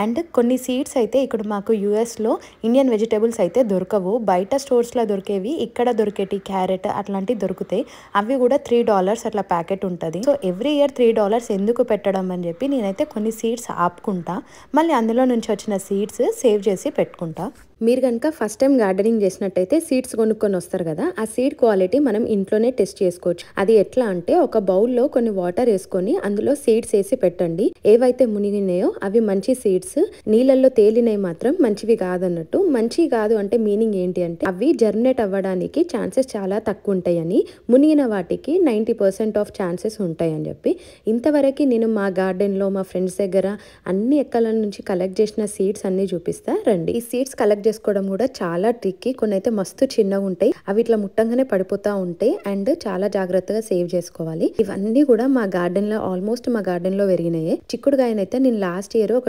And కొన్ని seeds అయితే ఇక్కడ మాకు యూఎస్లో ఇండియన్ వెజిటేబుల్స్ అయితే దొరకవు. బయట స్టోర్స్లో దొరికేవి ఇక్కడ దొరికేటి క్యారెట్ అట్లాంటివి దొరుకుతాయి. అవి కూడా $3 అట్లా ప్యాకెట్ ఉంటుంది. సో ఎవ్రీ ఇయర్ $3 ఎందుకు పెట్టడం అని చెప్పి నేనైతే కొన్ని సీడ్స్ ఆపుకుంటా, మళ్ళీ అందులో నుంచి వచ్చిన సీడ్స్ సేవ్ చేసి పెట్టుకుంటా. మీరు కనుక ఫస్ట్ టైం గార్డెనింగ్ చేసినట్టయితే సీడ్స్ కొనుక్కొని వస్తారు కదా, ఆ సీడ్ క్వాలిటీ మనం ఇంట్లోనే టెస్ట్ చేసుకోవచ్చు. అది ఎట్లా అంటే ఒక బౌల్లో కొన్ని వాటర్ వేసుకొని అందులో సీడ్స్ వేసి పెట్టండి. ఏవైతే మునిగినాయో అవి మంచి సీడ్స్, నీళ్ళల్లో తేలినవి మాత్రం మంచివి కాదన్నట్టు. మంచి కాదు అంటే మీనింగ్ ఏంటి అంటే అవి జర్మినేట్ అవ్వడానికి ఛాన్సెస్ చాలా తక్కువ ఉంటాయని, మునిగిన వాటికి 90% ఆఫ్ ఛాన్సెస్ ఉంటాయని చెప్పి. ఇంతవరకు నేను మా గార్డెన్లో మా ఫ్రెండ్స్ దగ్గర అన్ని ఎక్కల నుంచి కలెక్ట్ చేసిన సీడ్స్ అన్ని చూపిస్తా రండి. ఈ సీడ్స్ కలెక్ట్ చేసుకోవడం కూడా చాలా ట్రిక్కీ. కొన్ని అయితే మస్తు చిన్నగా ఉంటాయి, అవి ఇట్లా ముట్టంగానే పడిపోతా ఉంటాయి. అండ్ చాలా జాగ్రత్తగా సేవ్ చేసుకోవాలి. ఇవన్నీ కూడా మా గార్డెన్ లో ఆల్మోస్ట్ మా గార్డెన్ లో పెరిగినాయి. చిక్కుడుగాయనైతే నేను లాస్ట్ ఇయర్ ఒక